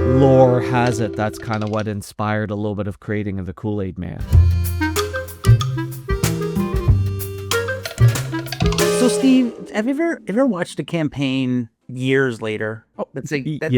lore has it that's kind of what inspired a little bit of creating of the Kool-Aid Man. So, Steve, have you ever watched a campaign years later? Let's say like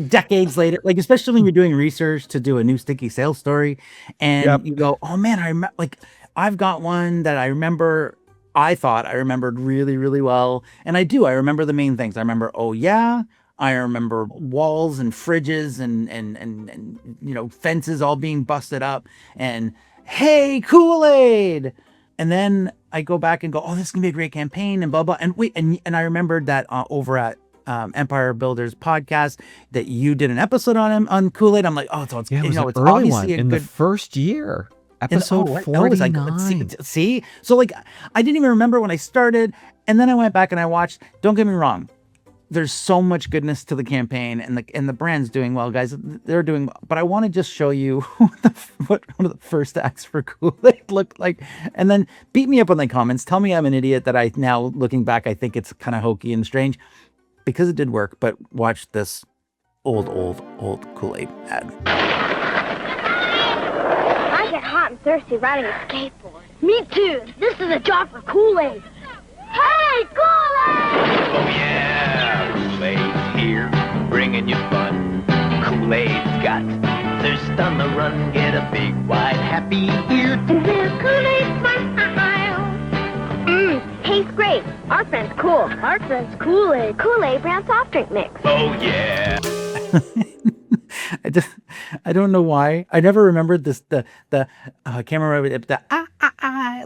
decades later, like especially when you're doing research to do a new sticky sales story, and you go, "Oh man, I remember." Like I've got one that I remember. I thought I remembered really, really well, and I do. I remember the main things. I remember, oh yeah. I remember walls and fridges and fences all being busted up, and hey, Kool-Aid. And then I go back and go, oh, this is gonna be a great campaign and blah blah. And wait, and I remembered that over at Empire Builders podcast that you did an episode on him on Kool-Aid. I'm like, oh, so it's Yeah, it was it's an early obviously one in the first year, episode 49. See, so like I didn't even remember when I started, and then I went back and I watched. Don't get me wrong. There's so much goodness to the campaign, and the brand's doing well, guys. They're doing well. But I want to just show you what one of the first acts for Kool-Aid looked like, and then beat me up in the comments. Tell me I'm an idiot that I now, looking back, I think it's kind of hokey and strange, because it did work. But watch this old Kool-Aid ad. I get hot and thirsty riding a skateboard. Me too. This is a job for Kool-Aid. Hey, Kool-Aid! Oh yeah, Kool-Aid's here, bringing you fun. Kool-Aid's got thirst on the run. Get a big, wide, happy ear. And there's Kool-Aid smile. Tastes great. Our friend's cool. Our friend's Kool-Aid. Kool-Aid brand soft drink mix. Oh yeah. I don't know why. I never remembered this. I can't remember it.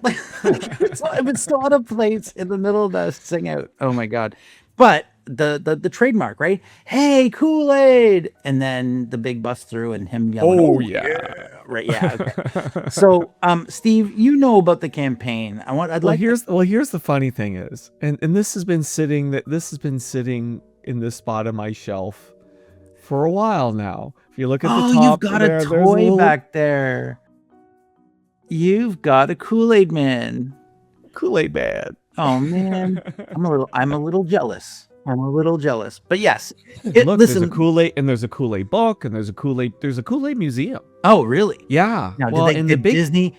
Like, it was still out of place in the middle of the sing out. Oh my god! But the trademark, right? Hey, Kool-Aid, and then the big bust through and him yelling. Oh yeah. Right. Yeah. Okay. So, Steve, you know about the campaign. Here's the funny thing is, and this has been sitting in this spot on my shelf for a while now. If you look at the top, you've got a toy back there. You've got a Kool-Aid Man. Kool-Aid Man. Oh man, I'm a little jealous. But yes, look, there's a Kool-Aid, and there's a Kool-Aid book, and there's a Kool-Aid museum. Oh, really? Yeah. Now, did Disney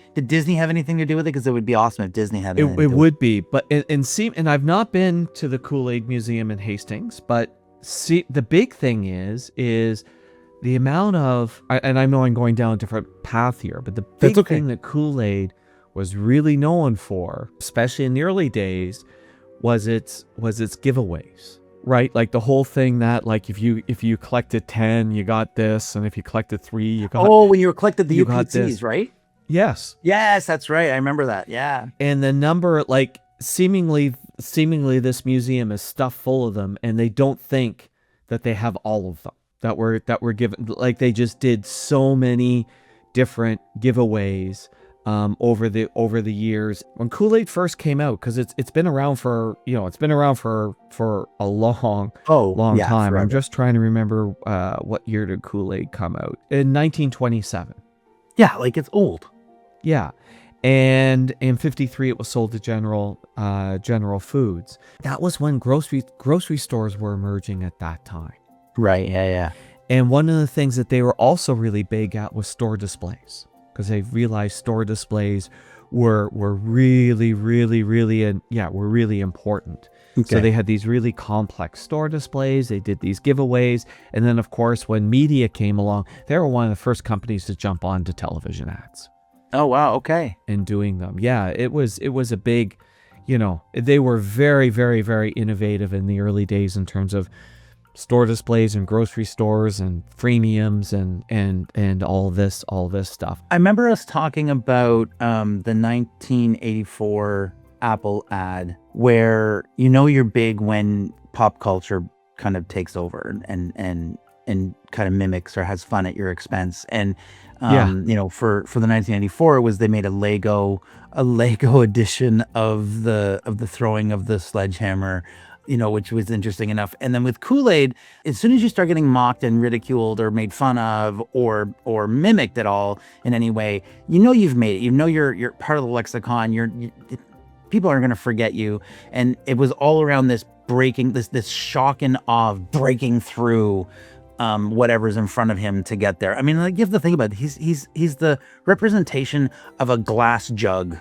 have anything to do with it? Because it would be awesome if Disney had anything. It would be, but and I've not been to the Kool-Aid Museum in Hastings, but see, the big thing is the amount of, and I know I'm going down a different path here, but the big thing that Kool-Aid was really known for, especially in the early days, was its giveaways, right? Like the whole thing that, like, if you collected 10, you got this, and if you collected 3, you got. Oh, when you collected the UPCs, right? Yes, that's right. I remember that. Yeah. And the number, like, seemingly this museum is stuffed full of them, and they don't think that they have all of them that were given. Like, they just did so many different giveaways over the years. When Kool-Aid first came out, because it's been around for a long time. Forever. I'm just trying to remember what year did Kool-Aid come out? In 1927. Yeah, like, it's old. Yeah. And in 1953, it was sold to General Foods. That was when grocery stores were emerging at that time. Right. Yeah. And one of the things that they were also really big at was store displays, because they realized store displays were really, really, really, were really important. Okay. So they had these really complex store displays. They did these giveaways. And then, of course, when media came along, they were one of the first companies to jump onto television ads. Oh, wow. Okay. And doing them. Yeah, it was a big, they were very, very, very innovative in the early days in terms of store displays and grocery stores and freemiums and all this stuff. I remember us talking about the 1984 Apple ad where you're big when pop culture kind of takes over and kind of mimics or has fun at your expense. And for the 1994, it was they made a Lego edition of the throwing of the sledgehammer, which was interesting enough. And then with Kool-Aid, as soon as you start getting mocked and ridiculed or made fun of or mimicked at all in any way, you've made it. You're part of the lexicon. People aren't going to forget you. And it was all around this breaking, this shock and awe of breaking through whatever's in front of him to get there. I mean, like, you have to think about it. He's the representation of a glass jug.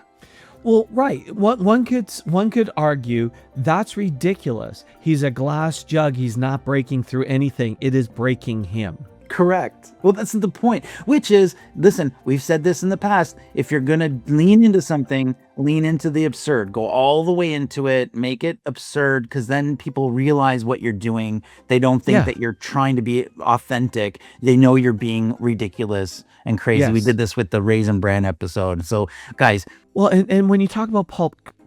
Well, right. One could argue that's ridiculous. He's a glass jug. He's not breaking through anything. It is breaking him. Correct. Well, that's the point, which is, listen, we've said this in the past. If you're going to lean into something, lean into the absurd, go all the way into it, make it absurd, because then people realize what you're doing. They don't think that you're trying to be authentic. They know you're being ridiculous and crazy. Yes. We did this with the Raisin Bran episode. So, guys. Well, and when you talk about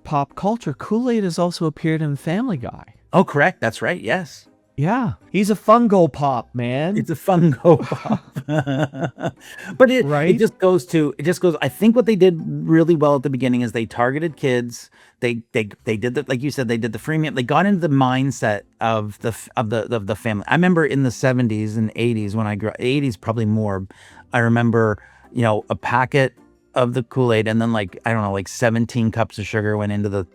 pop culture, Kool-Aid has also appeared in Family Guy. Oh, correct. That's right. Yes. Yeah, he's a fungo pop, man. It's a fungo pop. But it just goes, I think what they did really well at the beginning is they targeted kids. They did that, like you said, they did the freemium. They got into the mindset of the family. I remember in the 70s and 80s when I grew up, 80s probably more. I remember, a packet of the Kool-Aid, and then, like, I don't know, like 17 cups of sugar went into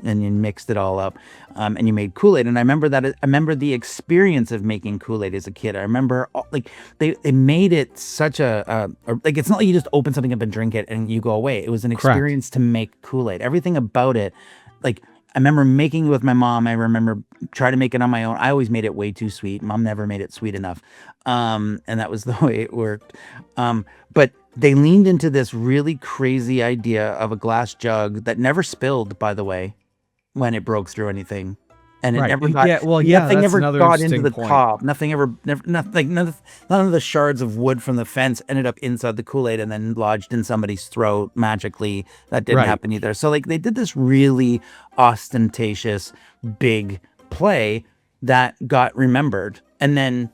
and you mixed it all up, and you made Kool-Aid. And I remember the experience of making Kool-Aid as a kid. I remember, like, they made it such a like, it's not like you just open something up and drink it and you go away. It was an experience to make Kool-Aid. Everything about it, like, I remember making it with my mom. I remember trying to make it on my own. I always made it way too sweet. Mom never made it sweet enough. And that was the way it worked. But they leaned into this really crazy idea of a glass jug that never spilled, by the way, when it broke through anything. And it never got, nothing ever got into the top. Nothing ever, none of the shards of wood from the fence ended up inside the Kool-Aid and then lodged in somebody's throat magically. That didn't happen either. So, like, they did this really ostentatious, big play that got remembered. And then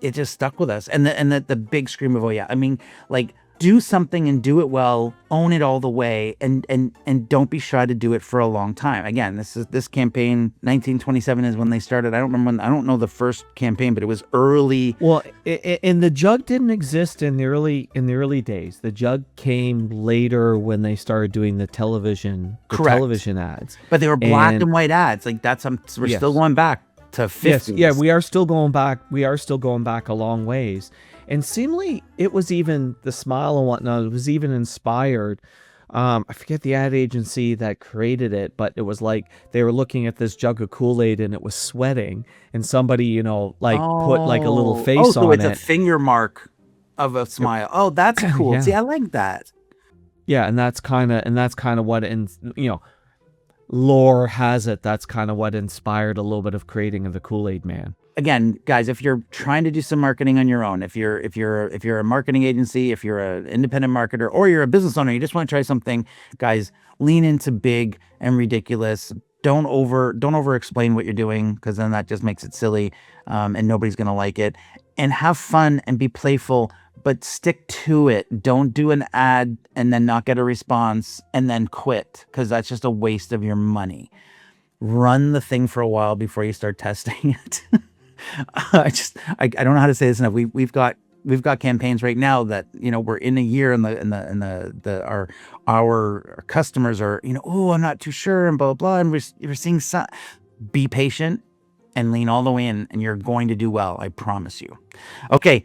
it just stuck with us. And the big scream of, oh yeah, I mean, like, do something and do it well, own it all the way, and don't be shy to do it for a long time. Again, this campaign, 1927 is when they started. I don't know the first campaign, but it was early. Well, and the jug didn't exist in the early days. The jug came later when they started doing the television ads. But they were black and white ads. Like, we're still going back to 50s. Yes, yeah, we are still going back. We are still going back a long ways. And seemingly, it was even the smile and whatnot. It was even inspired. I forget the ad agency that created it, but it was like they were looking at this jug of Kool-Aid and it was sweating, and somebody, put like a little face on it. So it's a finger mark of a smile. Oh, that's cool. Yeah. See, I like that. Yeah, and that's kind of what, lore has it. That's kind of what inspired a little bit of creating of the Kool-Aid Man. Again, guys, if you're trying to do some marketing on your own, if you're a marketing agency, if you're an independent marketer, or you're a business owner, you just want to try something, guys, lean into big and ridiculous. Don't over explain what you're doing, because then that just makes it silly, and nobody's gonna like it. And have fun and be playful, but stick to it. Don't do an ad and then not get a response and then quit, because that's just a waste of your money. Run the thing for a while before you start testing it. I don't know how to say this enough. We've got campaigns right now that, we're in a year, and our customers are, oh, I'm not too sure, and blah blah blah, and we're seeing some. Be patient and lean all the way in, and you're going to do well. I promise you. Okay,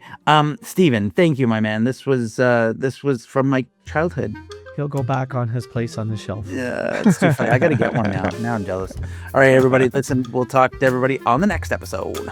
Steven, thank you, my man. This was from my childhood. He'll go back on his place on the shelf. Yeah, it's too funny. I got to get one now. Now I'm jealous. All right, everybody, listen, we'll talk to everybody on the next episode.